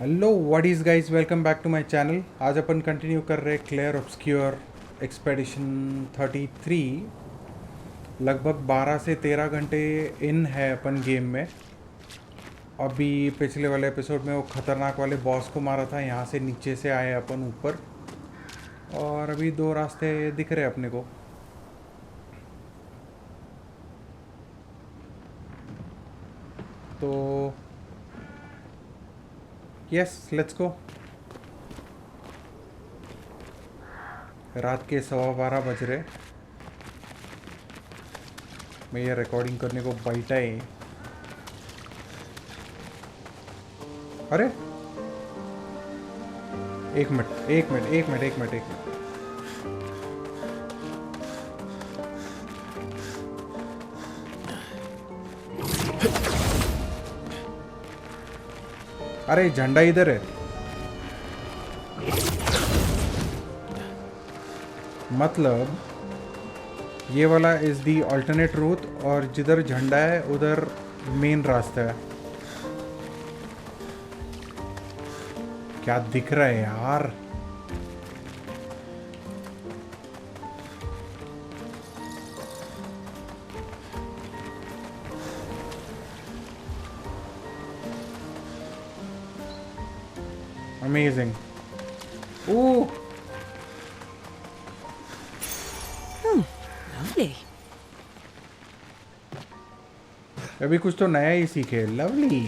Hello what is guys, welcome back to my channel. आज अपन continue कर रहे क्लेयर ऑब्सक्योर एक्सपेडिशन 33। लगभग 12 से 13 घंटे इन है अपन गेम में। अभी पिछले वाले एपिसोड में वो ख़तरनाक वाले बॉस को मारा था, यहाँ से नीचे से आए अपन ऊपर, और अभी दो रास्ते दिख रहे अपने को। तो यस, लेट्स गो। रात के 12:15 बज रहे। मैं ये रिकॉर्डिंग करने को बैठा है। अरे एक मिनट एक मिनट एक मिनट एक मिनट एक मिनट। अरे झंडा इधर है, मतलब ये वाला इज़ दी अल्टरनेट रूट, और जिधर झंडा है उधर मेन रास्ता है। क्या दिख रहा है यार? अमेजिंग। ओह Lovely. अभी कुछ तो नया ही सीखे। लवली।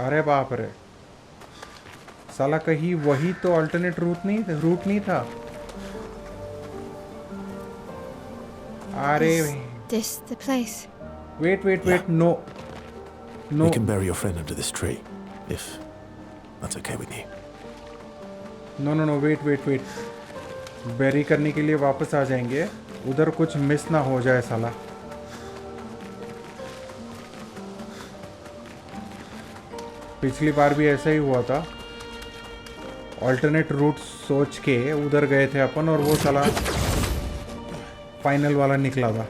अरे बाप रे, साला कहीं वही तो अल्टरनेट रूट नहीं था। अरे This the place? Wait no We can bury your friend under this tree, if that's okay with you. No wait. Bury करने के लिए वापस आ जाएंगे, उधर कुछ मिस ना हो जाए साला। पिछली बार भी ऐसा ही हुआ था, अल्टरनेट रूट सोच के उधर गए थे अपन, और वो साला फाइनल वाला निकला था।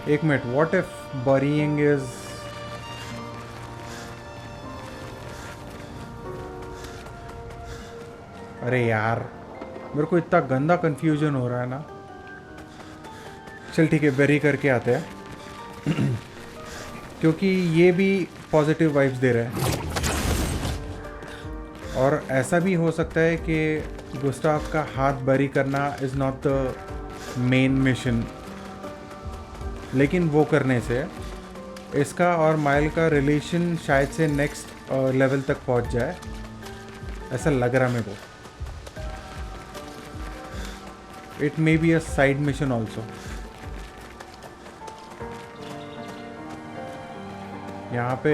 एक minute, what if burying is अरे यार, मेरे को इतना गंदा कंफ्यूजन हो रहा है ना। चल ठीक है, बेरी करके आते हैं क्योंकि ये भी पॉजिटिव वाइब्स दे रहे हैं, और ऐसा भी हो सकता है कि गुस्ताव का हाथ बेरी करना is not the main mission, लेकिन वो करने से इसका और माइल का रिलेशन शायद से नेक्स्ट लेवल तक पहुंच जाए, ऐसा लग रहा मेरे को। It may be a side mission also. यहाँ पे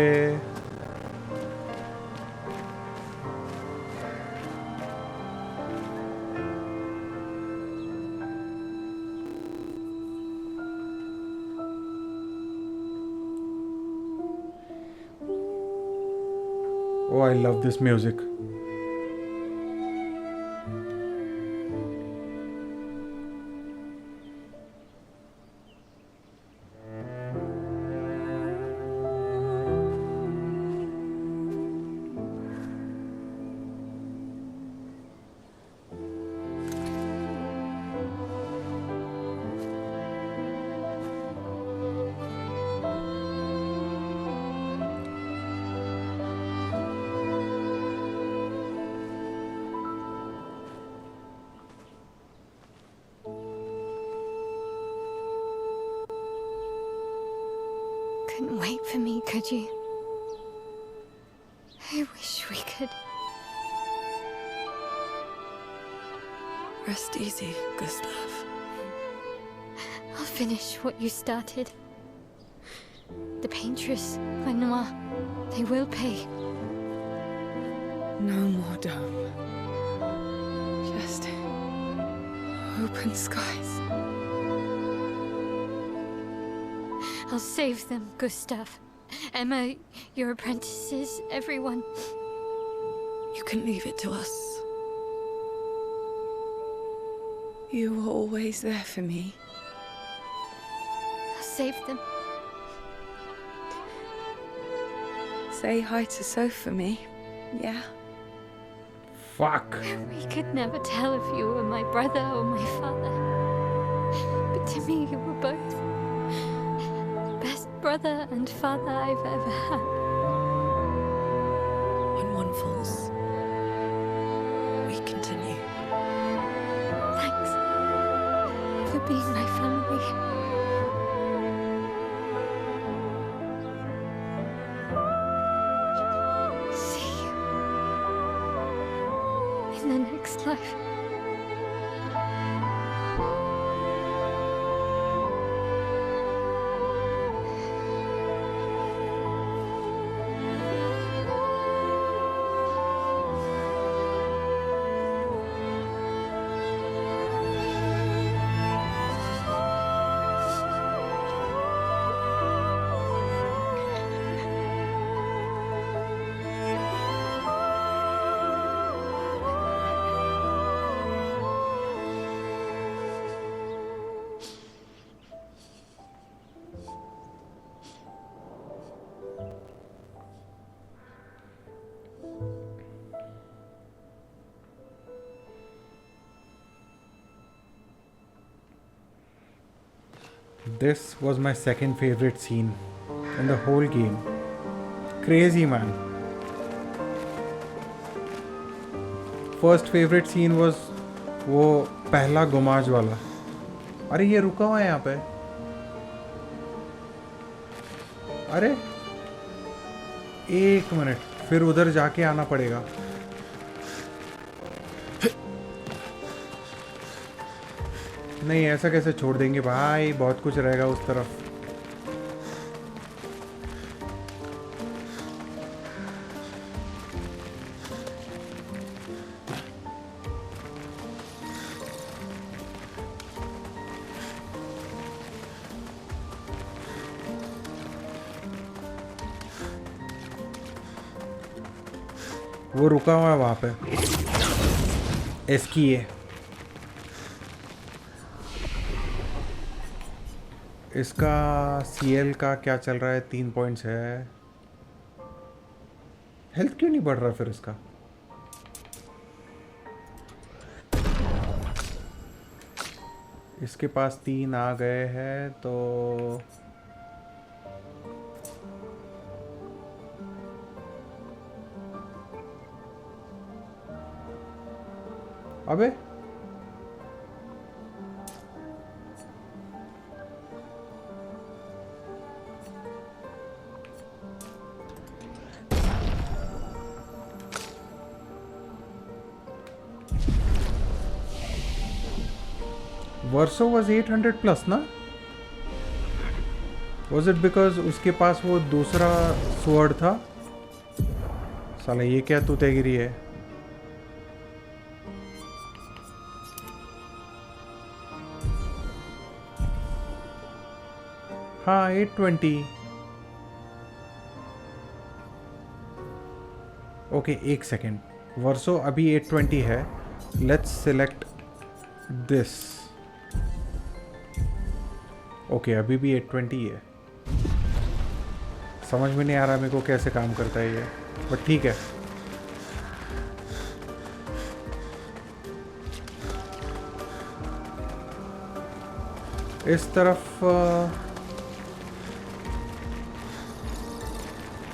Oh, I love this music. Couldn't wait for me, could you? I wish we could. Rest easy, Gustav. I'll finish what you started. The Paintress, Lenoir, they will pay. No more dome. Just open skies. I'll save them, Gustav, Emma, your apprentices, everyone. You can leave it to us. You were always there for me. I'll save them. Say hi to Soph for me, yeah? Fuck. We could never tell if you were my brother or my father. But to me, you were both. Best brother and father I've ever had. When one falls, we continue. Thanks for being my family. See you in the next life. This was my second favorite scene in the whole game. Crazy, man. First favorite scene was वो पहला गुमाज वाला. अरे ये रुका हुआ है यहाँ पे. अरे एक मिनट, फिर उधर जाके आना पड़ेगा. नहीं, ऐसा कैसे छोड़ देंगे भाई, बहुत कुछ रहेगा उस तरफ. वो रुका हुआ है वहाँ पे. इसकी है. इसका CL का क्या चल रहा है? 3 पॉइंट्स है. हेल्थ क्यों नहीं बढ़ रहा फिर इसका? इसके पास 3 आ गए हैं तो अबे वर्सो was 800 प्लस ना? Was it because उसके पास वो दूसरा स्वॉर्ड था? साला ये क्या तूतेगिरी है? हाँ 820. ओके एक सेकेंड. वर्सो अभी 820 है. Let's select this. ओके अभी भी 820 है. समझ में नहीं आ रहा मेरे को कैसे काम करता है ये, बट ठीक है. इस तरफ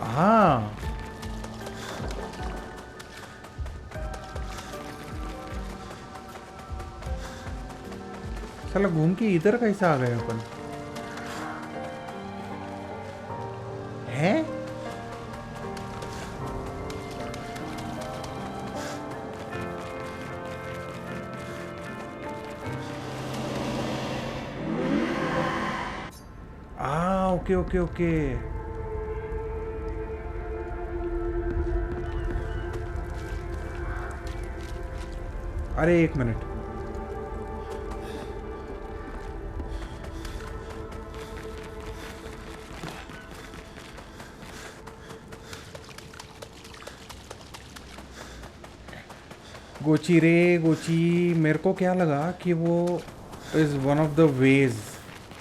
हाँ साला घूम के इधर कैसे आ गए अपन? है ओके ओके ओके. अरे एक मिनट. गोची रे गोची, मेरे को क्या लगा कि वो is one of the ways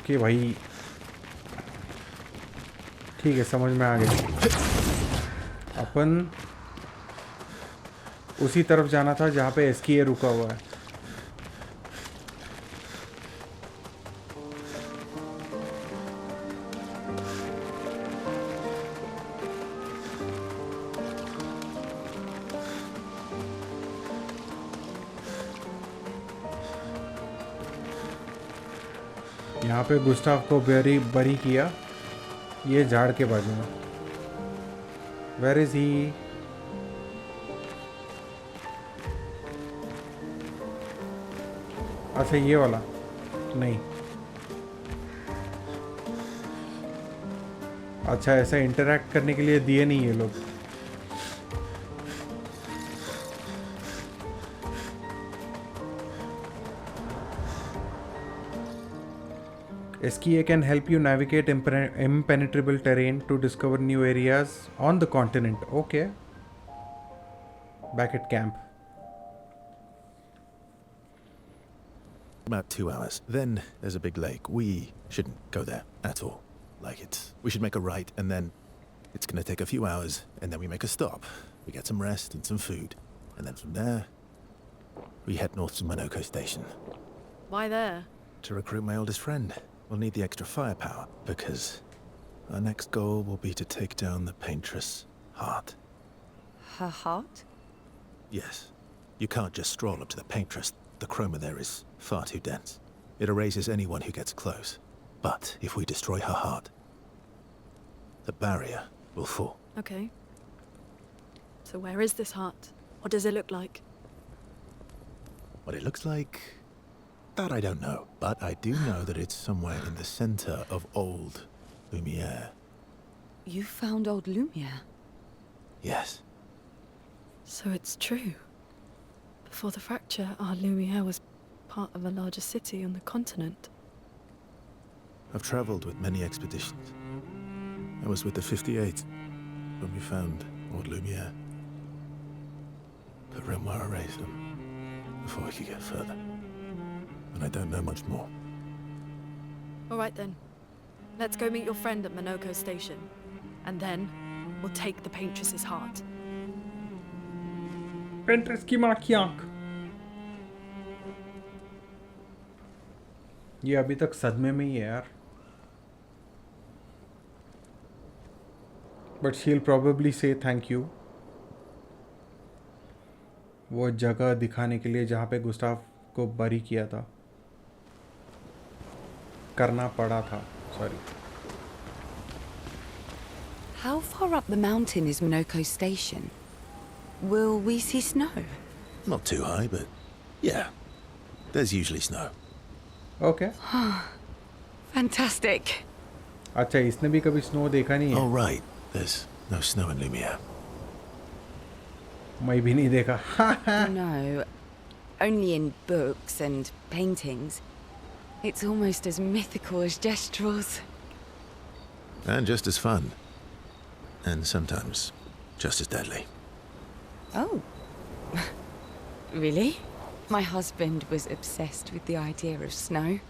कि भाई ठीक है, समझ में आ गया। अपन उसी तरफ जाना था जहाँ पे एसकीए रुका हुआ है। यहाँ पे गुस्ताव को बरी किया, ये झाड़ के बाजू में। Where is he? अच्छा ये वाला नहीं। अच्छा ऐसा इंटरैक्ट करने के लिए दिए नहीं ये लोग। SKA can help you navigate impenetrable terrain to discover new areas on the continent. Okay. Back at camp. About 2 hours. Then there's a big lake. We shouldn't go there at all. We should make a right, and then it's gonna take a few hours, and then we make a stop. We get some rest and some food, and then from there, we head north to Monoko Station. Why there? To recruit my oldest friend. We'll need the extra firepower, because our next goal will be to take down the Paintress heart. Her heart? Yes. You can't just stroll up to the Paintress. The chroma there is far too dense. It erases anyone who gets close. But if we destroy her heart, the barrier will fall. Okay. So where is this heart? What does it look like? What it looks like, that I don't know. But I do know that it's somewhere in the center of old Lumiere. You found old Lumiere? Yes. So it's true. Before the fracture, our Lumiere was part of a larger city on the continent. I've traveled with many expeditions. I was with the 58 when we found old Lumiere. But Renoir erased them before we could get further. And I don't know much more. All right then. Let's go meet your friend at Monoko Station. And then we'll take the Paintress's heart. पेंट्रेस की माँ की आँख। ये अभी तक सदमे में ही है यार। But she'll probably say thank you. वो जगह दिखाने के लिए जहाँ पे गुस्ताव को बरी किया था, करना पड़ा था, sorry. How far up the mountain is Monoko Station? Will we see snow? Not too high, but yeah. There's usually snow. Okay. Fantastic. अच्छा, इसने भी कभी स्नो देखा नहीं है। Oh right, there's no snow in Lumiere. मैं भी नहीं देखा। No, only in books and paintings. It's almost as mythical as Gestrels. And just as fun. And sometimes just as deadly. Oh. Really? My husband was obsessed with the idea of snow.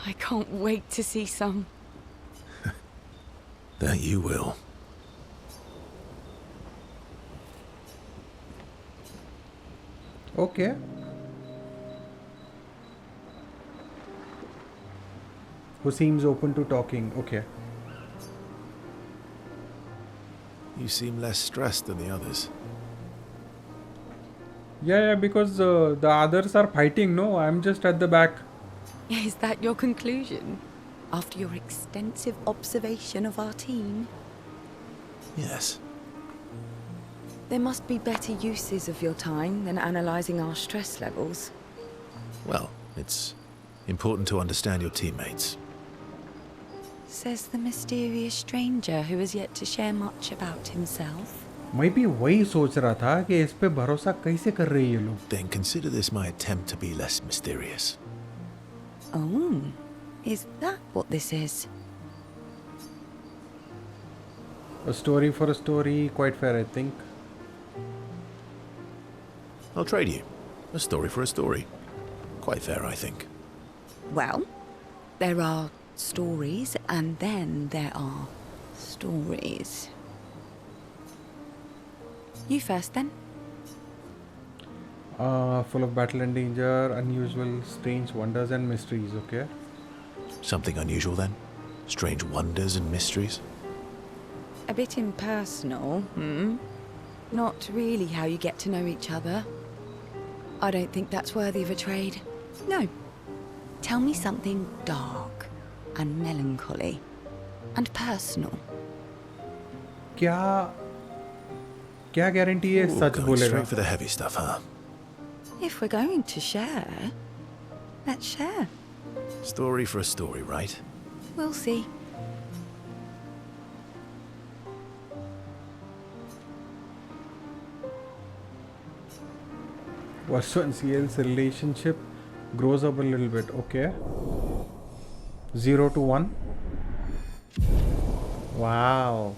I can't wait to see some. That you will. Okay. Who seems open to talking? Okay. You seem less stressed than the others. Yeah, because the others are fighting, no? I'm just at the back. Is that your conclusion? After your extensive observation of our team? Yes. There must be better uses of your time than analysing our stress levels. Well, it's important to understand your teammates. Says the mysterious stranger who has yet to share much about himself. मैं भी वही सोच रहा था कि इस पे भरोसा कैसे कर रही है ये लोग। Then consider this my attempt to be less mysterious. Oh, is that what this is? A story for a story, quite fair, I think. I'll trade you. A story for a story. Quite fair, I think. Well, there are stories, and then there are stories. You first, then. Full of battle and danger, unusual, strange wonders and mysteries, okay? Something unusual then? Strange wonders and mysteries? A bit impersonal, Not really how you get to know each other. I don't think that's worthy of a trade. No. Tell me something dark and melancholy and personal. क्या guarantee है Ooh, सच going बोलेगा? straight for the heavy stuff, huh? If we're going to share, let's share. Story for a story, right? We'll see. Vasu and CL's relationship grows up a little bit, okay? 0 to 1. Wow.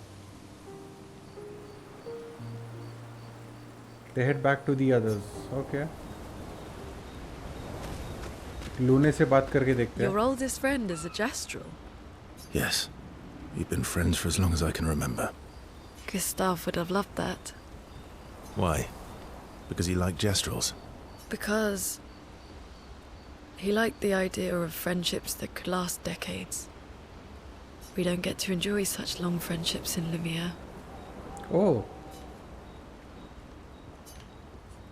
They head back to the others, okay? लूने से बात करके देखते हैं. Your oldest friend is a Gestrel. Yes. We've been friends for as long as I can remember. Gustav would have loved that. Why? Because he liked Gestrels? Because he liked the idea of friendships that could last decades. We don't get to enjoy such long friendships in Lumiere. Oh.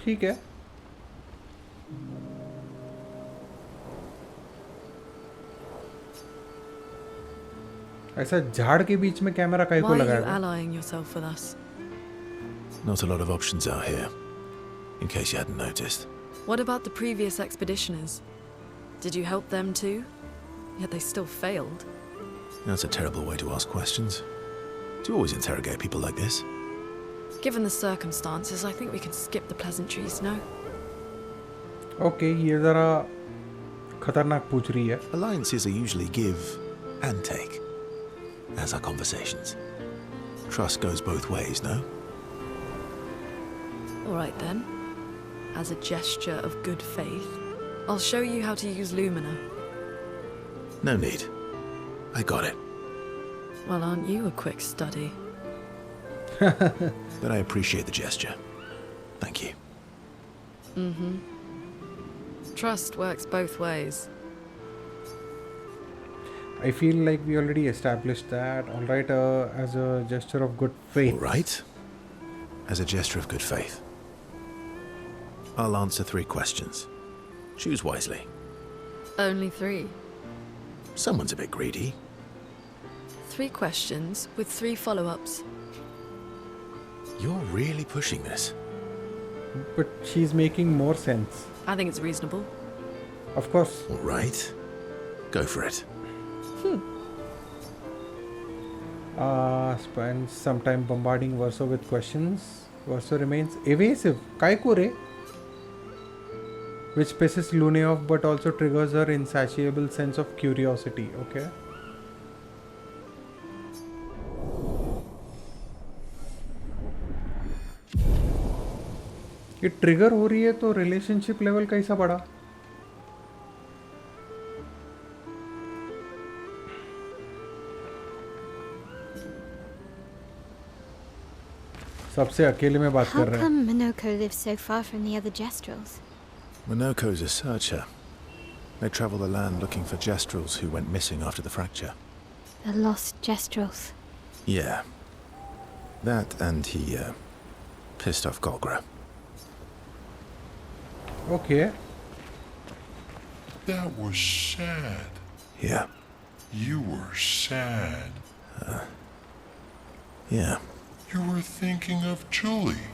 ठीक है. ऐसा झाड़ के बीच में camera काहे को Why are you लगाया? allying yourself with us? Not a lot of options out here, in case you hadn't noticed. What about the previous expeditioners? Did you help them too? Yet they still failed. That's a terrible way to ask questions. Do you always interrogate people like this? Given the circumstances, I think we can skip the pleasantries, no? Okay, ये ज़रा खतरनाक पूछ रही है. Alliances are usually give and take, as are conversations. Trust goes both ways, no? Alright then. As a gesture of good faith, I'll show you how to use Lumina. No need. I got it. Well, aren't you a quick study? But I appreciate the gesture. Thank you. Trust works both ways. I feel like we already established that. All right, as a gesture of good faith. All right. As a gesture of good faith, I'll answer 3 questions. Choose wisely. Only 3. Someone's a bit greedy. 3 questions with 3 follow-ups. You're really pushing this. But she's making more sense. I think it's reasonable. Of course. All right. Go for it. Spends some time bombarding Verso with questions. Verso remains evasive. Kai ko re? Which pisses Lune off but also triggers her insatiable sense of curiosity. Okay. ये trigger हो रही है तो relationship level कैसा बढ़ा? सबसे अकेले में बात How कर रहे हैं. come Minoko lives so far from the other Gestrels? Minoko's a searcher. They travel the land looking for Gestrels who went missing after the fracture. The lost Gestrels. Yeah. That and he, pissed off Golgra. Okay. That was sad. Yeah. You were sad. Yeah. You were thinking of Julie.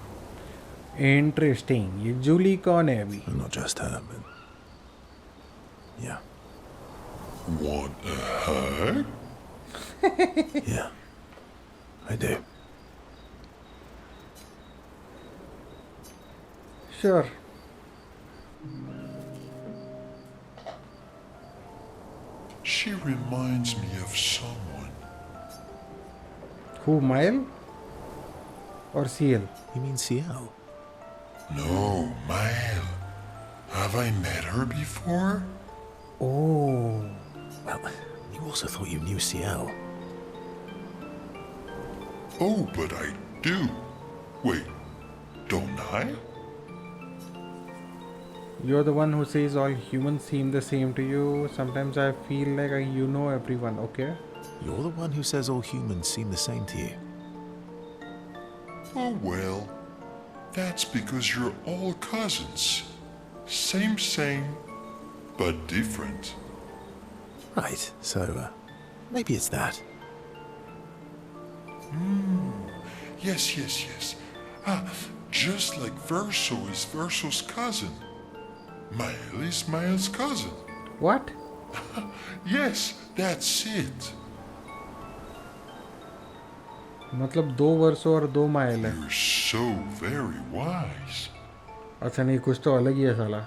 Interesting. ये जूली कौन है अभी? Well, not just her, but... Yeah. Want a hug? Yeah. I do. Sure. She reminds me of someone. Who, Mile? Or CL? You mean CL? No, Mael. Have I met her before? Oh. Well, you also thought you knew CL. Oh, but I do. Wait, don't I? You're the one who says all humans seem the same to you. Sometimes I feel like you know everyone, okay? You're the one who says all humans seem the same to you. Oh, well. That's because you're all cousins. Same, but different. Right, so, maybe it's that. Yes. Just like Verso is Verso's cousin. Mael is Mael's cousin. What? Yes, that's it. मतलब 2 वर्षों और 2 mile है. You're so very wise. अच्छा नहीं, कुछ तो अलग ही है साला.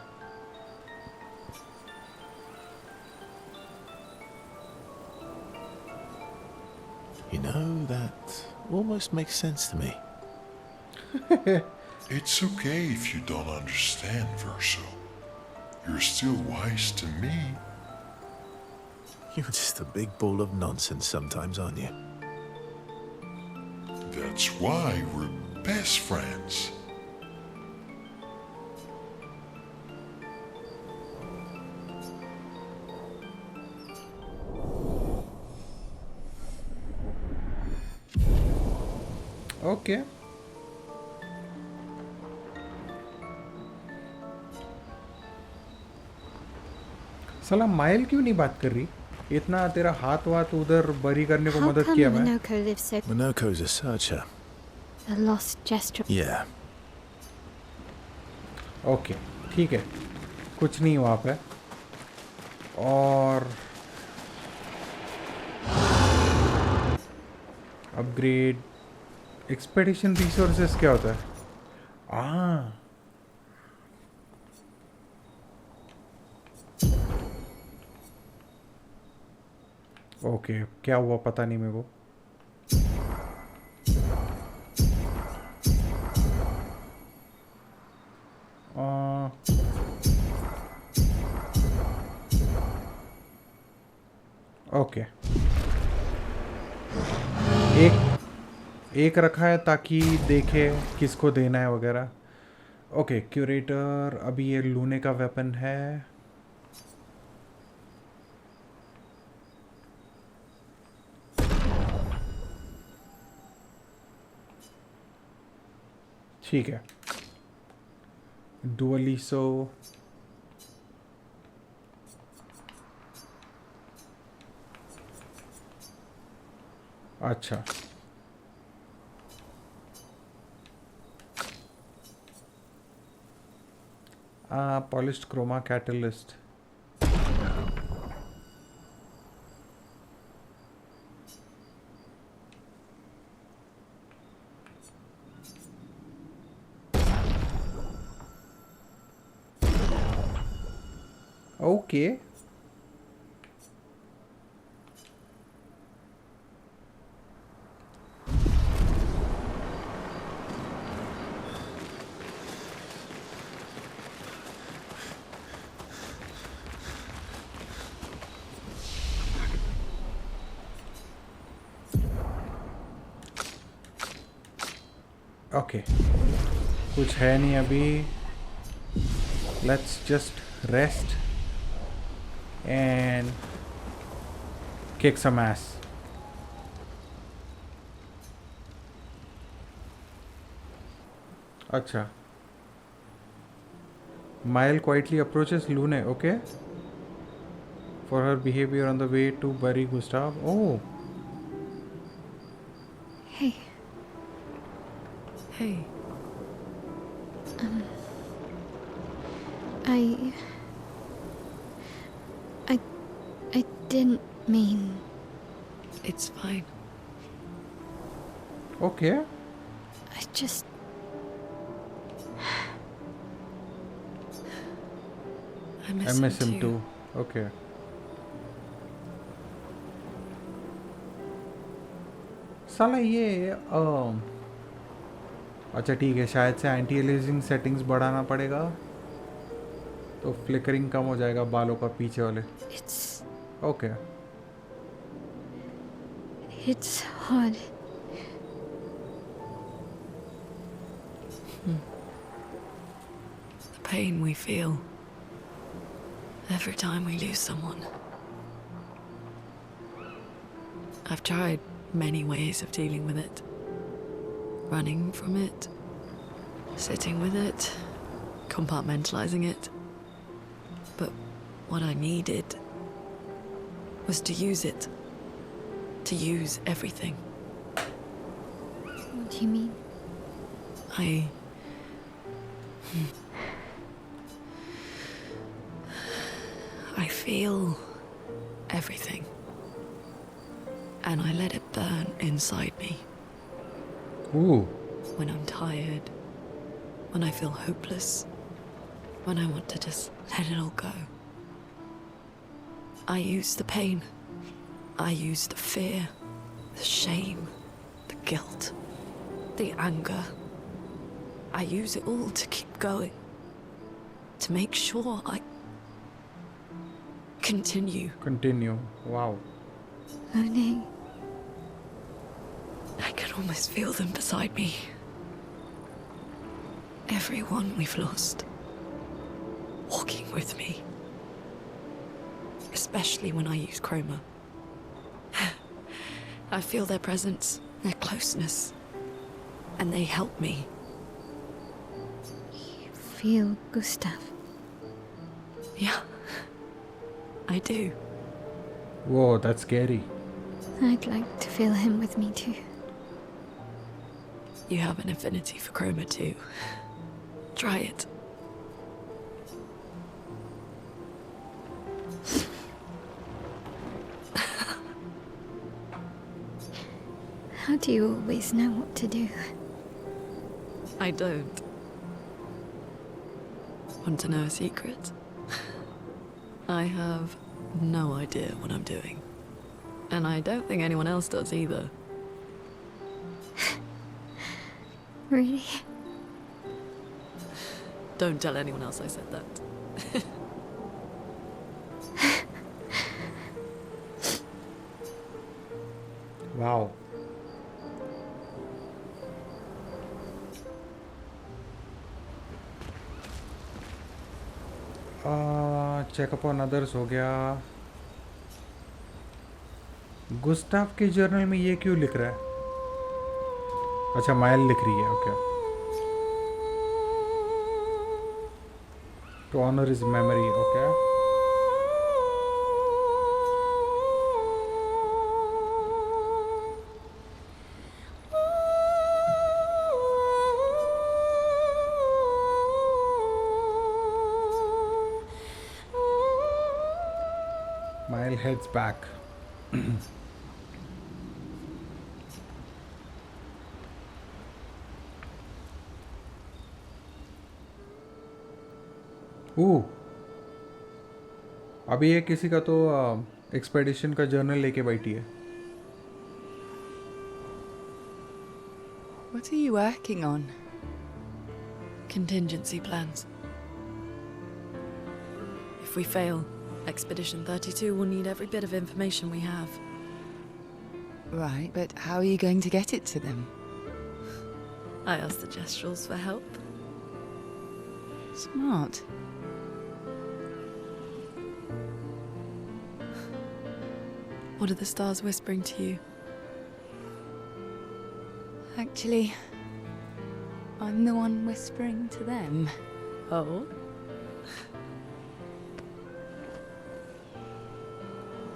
You know, that almost makes sense to me. It's okay if you don't understand, Verso. You're still wise to me. You're just a big ball of nonsense sometimes, aren't you? That's why we're best friends. Okay. साला mile क्यों नहीं बात कर रही? इतना तेरा हाथ वाथ उधर बरी करने को How मदद come किया मैं. Minoko lives so... Minoko's a searcher. A lost gesture... Yeah. Okay, ठीक है. कुछ नहीं वहाँ पे. और अपग्रेड एक्सपेडिशन रिसोर्सेस क्या होता है? ओके, क्या हुआ पता नहीं मेरे को. ओके, एक रखा है ताकि देखे किसको देना है वगैरह. Okay, curator. अभी ये लूने का वेपन है. ठीक है. डुअलिसो. अच्छा, polished chroma catalyst. Okay. Okay, कुछ है नहीं अभी. Let's just rest and kick some ass. अच्छा. Mile quietly approaches Lune, okay? For her behavior on the way to bury Gustav. Oh. Hey. Hey. I didn't mean... It's fine. Okay. I just... I I miss him too. Okay. साला ये अच्छा ठीक है, शायद से anti aliasing settings बढ़ाना पड़ेगा तो फ्लिकरिंग कम हो जाएगा बालों का पीछे वाले. Okay. It's hard. The pain we feel every time we lose someone. I've tried many ways of dealing with it. Running from it, sitting with it, compartmentalizing it. But what I needed was to use it. To use everything. What do you mean? I feel everything. And I let it burn inside me. Ooh. When I'm tired, when I feel hopeless, when I want to just let it all go. I use the pain. I use the fear, the shame, the guilt, the anger. I use it all to keep going. To make sure I continue. Continue. Wow. Oh no. I can almost feel them beside me. Everyone we've lost. Walking with me. Especially when I use chroma. I feel their presence, their closeness. And they help me. You feel Gustav? Yeah. I do. Whoa, that's scary. I'd like to feel him with me too. You have an affinity for chroma too. Try it. How do you always know what to do? I don't. Want to know a secret? I have no idea what I'm doing. And I don't think anyone else does either. Really? Don't tell anyone else I said that. Wow. Checkup on others हो गया. Gustav के journal में ये क्यों लिख रहा है? अच्छा, माइल लिख रही है. Okay. To honour his memory. Okay. Mile heads back. अभी ये किसी का तो एक्सपेडिशन का जर्नल लेके बैठी है. What are you working on? Contingency plans. If we fail, Expedition 32 will need every bit of information we have. Right, but how are you going to get it to them? I asked the Gestrals for help. Smart. What are the stars whispering to you? Actually, I'm the one whispering to them. Oh?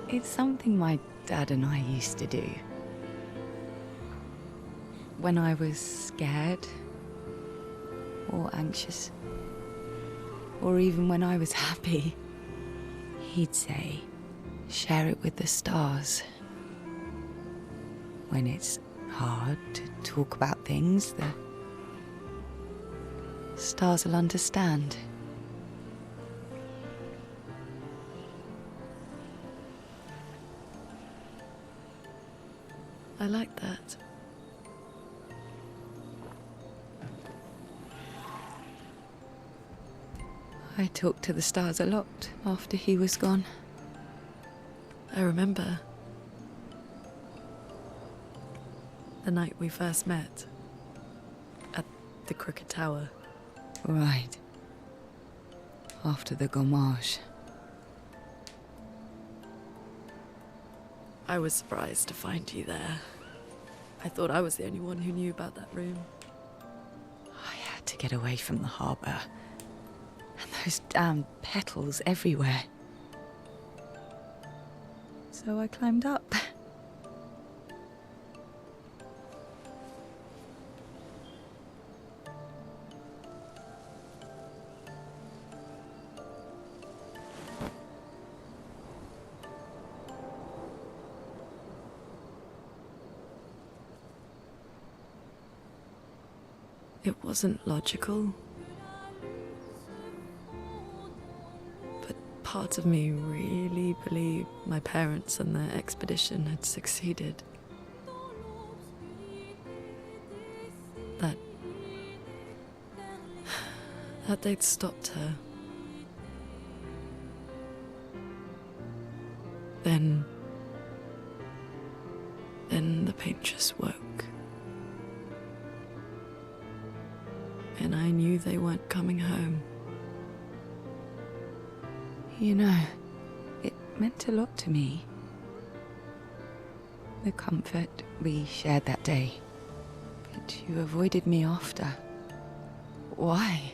It's something my dad and I used to do. When I was scared, or anxious, or even when I was happy, he'd say, share it with the stars. When it's hard to talk about things, the stars will understand. I like that. I talked to the stars a lot after he was gone. I remember the night we first met at the Crooked Tower. Right. After the gommage. I was surprised to find you there. I thought I was the only one who knew about that room. I had to get away from the harbour. And those damn petals everywhere. So I climbed up. It wasn't logical. But part of me really believed my parents and their expedition had succeeded. That they'd stopped her. Then the Paintress woke. And I knew they weren't coming home. You know, it meant a lot to me. The comfort we shared that day. But you avoided me after. Why?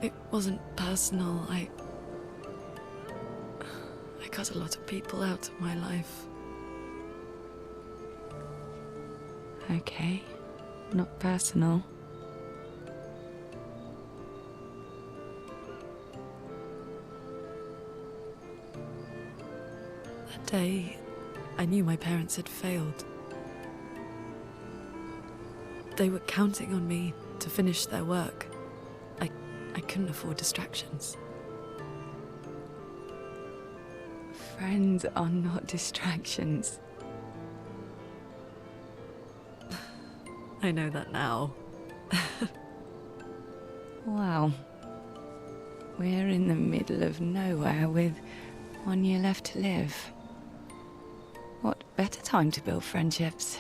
It wasn't personal. I cut a lot of people out of my life. Okay, not personal. That day, I knew my parents had failed. They were counting on me to finish their work. I couldn't afford distractions. Friends are not distractions. I know that now. Wow. We're in the middle of nowhere with 1 year left to live. What better time to build friendships?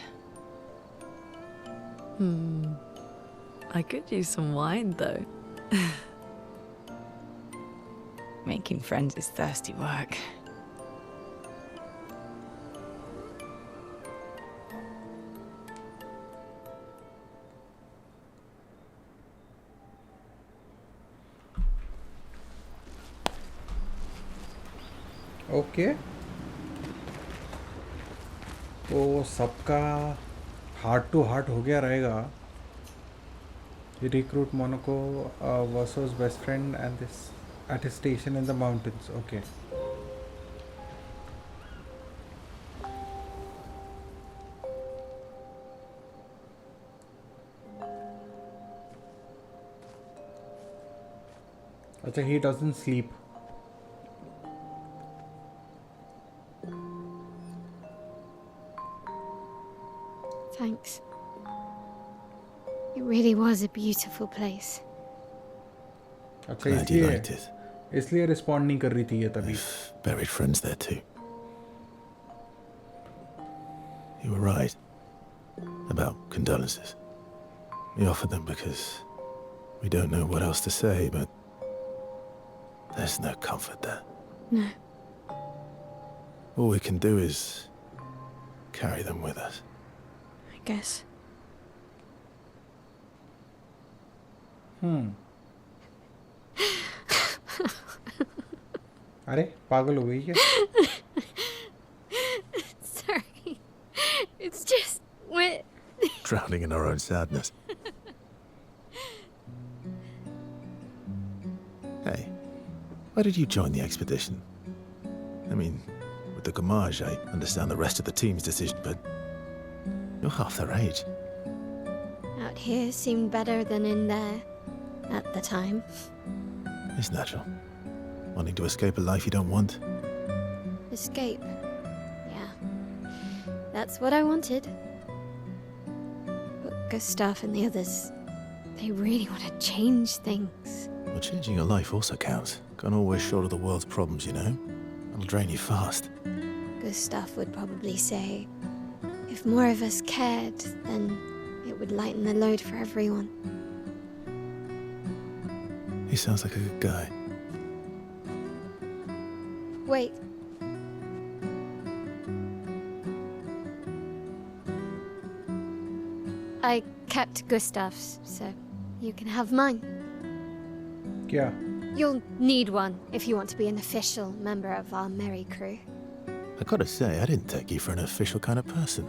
I could use some wine, though. Making friends is thirsty work. Okay तो सबका heart to heart हो गया रहेगा. Recruit Monaco versus best friend and this at a station in the mountains. Okay. Acha, he doesn't sleep. Thanks. It really was a beautiful place. अच्छा Glad you liked it. इसलिए respond नहीं कर रही थी ये तभी. We've buried friends there too. You were right about condolences. We offered them because we don't know what else to say, but there's no comfort there. No. All we can do is carry them with us. I guess. अरे पागल हो गई क्या? Sorry. It's just wet. Drowning in our own sadness. Hey, why did you join the expedition? I mean, with the gommage, I understand the rest of the team's decision, but you're half their age. Out here seemed better than in there at the time. It's natural. Wanting to escape a life you don't want. Escape. Yeah. That's what I wanted. But Gustav and the others, they really want to change things. Well, changing your life also counts. Can't always shoulder the world's problems, you know? It'll drain you fast. Gustav would probably say, if more of us cared, then it would lighten the load for everyone. He sounds like a good guy. Wait. I kept Gustav's, so you can have mine. क्या? You'll need one if you want to be an official member of our merry crew. I gotta say, I didn't take you for an official kind of person.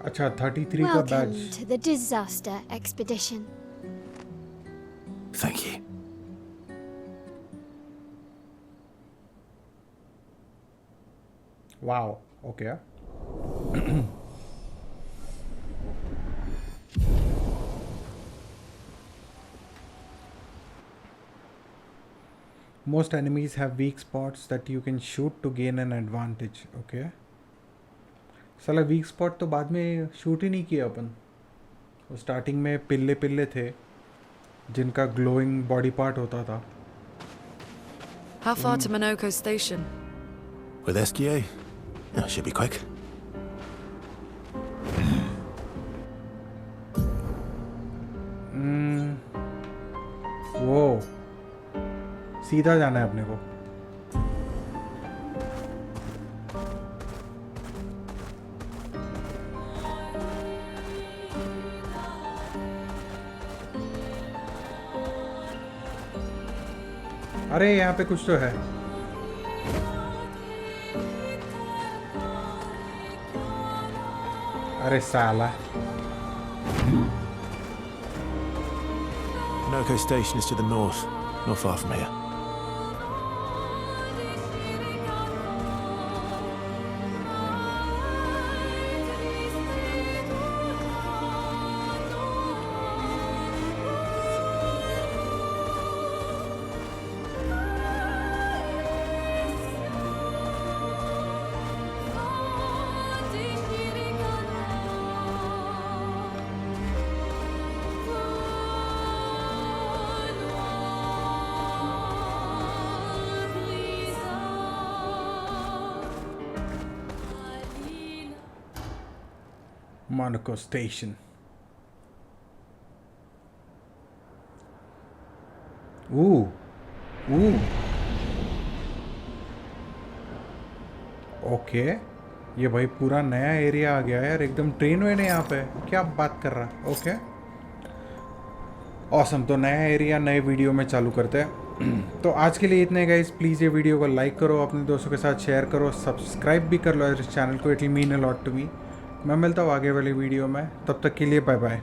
अच्छा 33 का Welcome batch. to the disaster expedition. Thank you. Wow. Okay. Most enemies have weak spots that you can shoot to gain an advantage. Okay. साला week spot तो बाद में shoot ही नहीं किया अपन. वो starting में पिल्ले पिल्ले थे जिनका ग्लोइंग बॉडी पार्ट होता था. How far to Minoko Station? With SGA? That should be quick. वो सीधा जाना है अपने को. अरे यहाँ पे कुछ तो है. अरे साला. Minoko Station is to the north, not far from here. Monaco Station. Ooh. Okay. ये भाई पूरा नया एरिया आ गया है यार. एकदम ट्रेन वे ने यहाँ पे. क्या बात कर रहा है. ओके. ऑसम. तो नया एरिया नए वीडियो में चालू करते हैं. तो आज के लिए इतने गाइस. प्लीज़ ये वीडियो को लाइक करो, अपने दोस्तों के साथ शेयर करो, सब्सक्राइब भी कर लो इस चैनल को. It will mean a lot to me. मैं मिलता हूँ आगे वाली वीडियो में. तब तक के लिए बाय बाय.